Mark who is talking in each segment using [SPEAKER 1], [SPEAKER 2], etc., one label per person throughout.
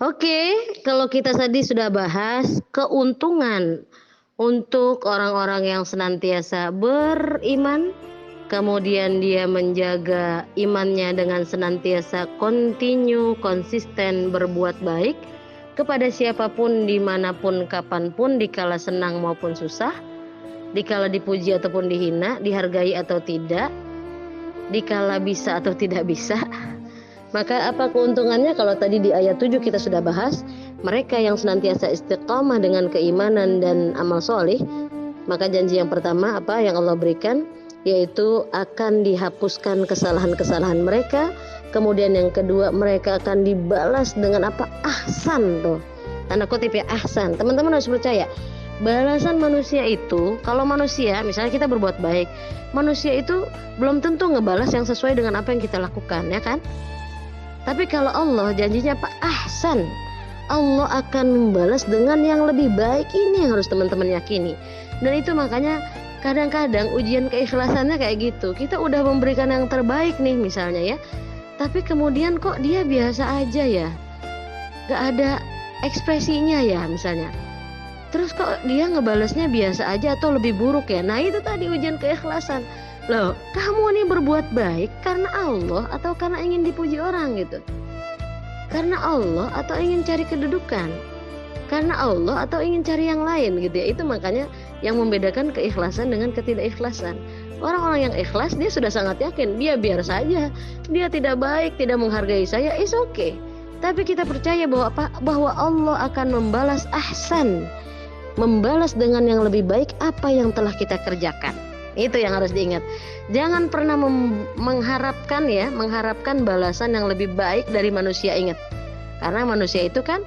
[SPEAKER 1] Oke, kalau kita tadi sudah bahas keuntungan untuk orang-orang yang senantiasa beriman, kemudian dia menjaga imannya dengan senantiasa konsisten berbuat baik kepada siapapun, dimanapun, kapanpun, dikala senang maupun susah, dikala dipuji ataupun dihina, dihargai atau tidak, dikala bisa atau tidak bisa. Maka apa keuntungannya? Kalau tadi di ayat 7 kita sudah bahas, mereka yang senantiasa istiqamah dengan keimanan dan amal soleh, maka janji yang pertama apa yang Allah berikan, yaitu akan dihapuskan kesalahan-kesalahan mereka. Kemudian yang kedua, mereka akan dibalas dengan apa? Ahsan, tuh tanda kutip ya, ahsan. Teman-teman harus percaya, balasan manusia itu, kalau manusia misalnya kita berbuat baik, manusia itu belum tentu ngebalas yang sesuai dengan apa yang kita lakukan, ya kan? Tapi kalau Allah janjinya apa? Ahsan. Allah akan membalas dengan yang lebih baik. Ini yang harus teman-teman yakini. Dan itu makanya kadang-kadang ujian keikhlasannya kayak gitu. Kita udah memberikan yang terbaik nih misalnya ya, tapi kemudian kok dia biasa aja ya, gak ada ekspresinya ya misalnya. Terus kok dia ngebalasnya biasa aja atau lebih buruk ya. Nah itu tadi ujian keikhlasan. Loh, kamu nih berbuat baik karena Allah atau karena ingin dipuji orang gitu? Karena Allah atau ingin cari kedudukan? Karena Allah atau ingin cari yang lain gitu ya? Itu makanya yang membedakan keikhlasan dengan ketidakikhlasan. Orang-orang yang ikhlas dia sudah sangat yakin, dia biar saja, dia tidak baik, tidak menghargai saya, is okay. Tapi kita percaya bahwa apa? Bahwa Allah akan membalas ahsan, membalas dengan yang lebih baik apa yang telah kita kerjakan. Itu yang harus diingat. Jangan pernah mengharapkan balasan yang lebih baik dari manusia. Ingat, karena manusia itu kan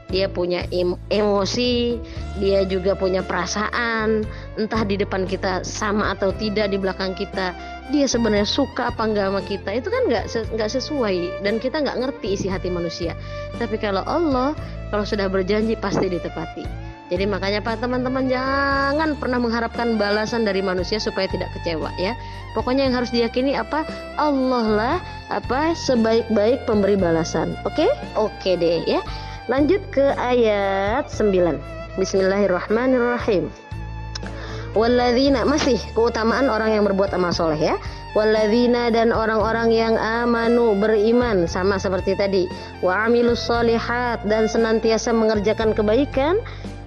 [SPEAKER 1] dia punya emosi, dia juga punya perasaan. Entah di depan kita sama atau tidak, di belakang kita dia sebenarnya suka apa enggak sama kita, itu kan nggak sesuai, dan kita nggak ngerti isi hati manusia. Tapi kalau Allah, kalau sudah berjanji pasti ditepati. Jadi makanya Pak teman-teman, jangan pernah mengharapkan balasan dari manusia supaya tidak kecewa ya. Pokoknya yang harus diyakini apa? Allah lah apa sebaik-baik pemberi balasan. Oke? Oke deh ya. Lanjut ke ayat 9. Bismillahirrahmanirrahim. Walladzina, masih keutamaan orang yang berbuat amal soleh ya. Walladzina, dan orang-orang yang amanu, beriman, sama seperti tadi. Wa amilus solihat, dan senantiasa mengerjakan kebaikan.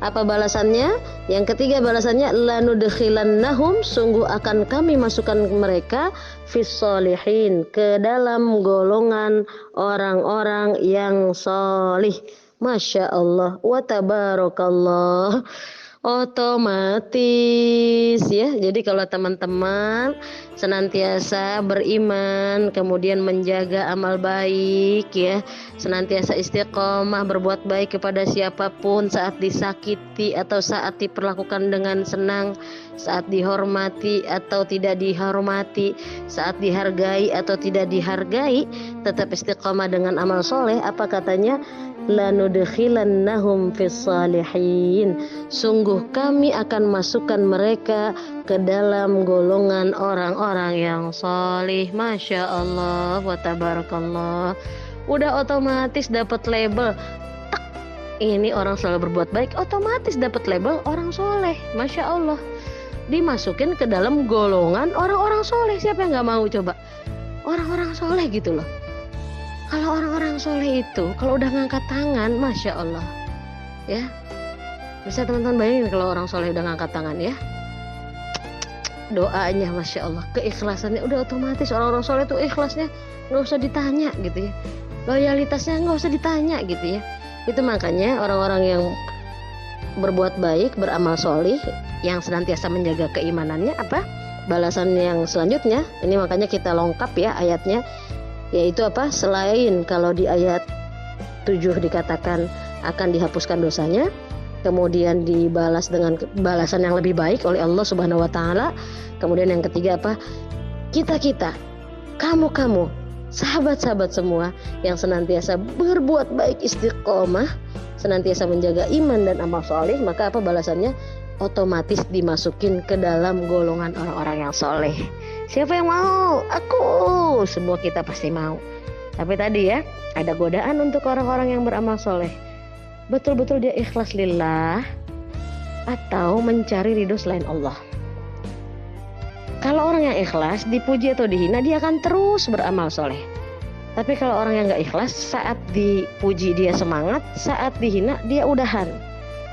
[SPEAKER 1] Apa balasannya? Yang ketiga balasannya, lanudkhilannahum, sungguh akan kami masukkan mereka fis solihin, ke dalam golongan orang-orang yang solih. Masya Allah wa tabarakallah. Otomatis ya. Jadi kalau teman-teman senantiasa beriman, kemudian menjaga amal baik ya, senantiasa istiqomah berbuat baik kepada siapapun, saat disakiti atau saat diperlakukan dengan senang, saat dihormati atau tidak dihormati, saat dihargai atau tidak dihargai, tetap istiqomah dengan amal soleh. Apa katanya? Lanudkhilannahum fis salihin, sungguh kami akan masukkan mereka ke dalam golongan orang-orang yang solih. Masya Allah wa tabarakallah. Udah otomatis dapat label, tak, ini orang selalu berbuat baik, otomatis dapat label orang soleh. Masya Allah, dimasukin ke dalam golongan orang-orang soleh. Siapa yang gak mau coba orang-orang soleh gitu loh. Kalau orang-orang soleh itu kalau udah ngangkat tangan, Masya Allah ya, bisa teman-teman bayangin kalau orang soleh udah ngangkat tangan ya, doanya Masya Allah, keikhlasannya udah otomatis. Orang-orang soleh itu ikhlasnya gak usah ditanya gitu ya, loyalitasnya gak usah ditanya gitu ya. Itu makanya orang-orang yang berbuat baik, beramal soleh, yang senantiasa menjaga keimanannya, apa balasan yang selanjutnya ini. Makanya kita lengkap ya ayatnya, yaitu apa? Selain kalau di ayat 7 dikatakan akan dihapuskan dosanya, kemudian dibalas dengan balasan yang lebih baik oleh Allah Subhanahu wa taala. Kemudian yang ketiga apa? Kita, kamu, sahabat-sahabat semua yang senantiasa berbuat baik, istiqomah, senantiasa menjaga iman dan amal soleh, maka apa balasannya? Otomatis dimasukin ke dalam golongan orang-orang yang soleh. Siapa yang mau? Aku. Semua kita pasti mau. Tapi tadi ya, ada godaan untuk orang-orang yang beramal soleh. Betul-betul dia ikhlas lillah atau mencari ridho selain Allah. Kalau orang yang ikhlas dipuji atau dihina, dia akan terus beramal soleh. Tapi kalau orang yang gak ikhlas, saat dipuji dia semangat, saat dihina dia udahan,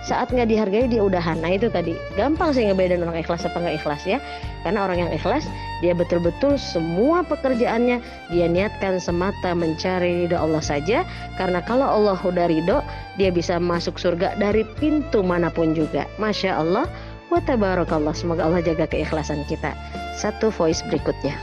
[SPEAKER 1] saat gak dihargai dia udahan. Nah itu tadi, gampang sih ngebedain orang ikhlas apa gak ikhlas ya. Karena orang yang ikhlas, dia betul-betul semua pekerjaannya dia niatkan semata mencari ridho Allah saja. Karena kalau Allah udah ridho, dia bisa masuk surga dari pintu manapun juga. Masya Allah wa tabarakallah. Semoga Allah jaga keikhlasan kita. Satu voice berikutnya.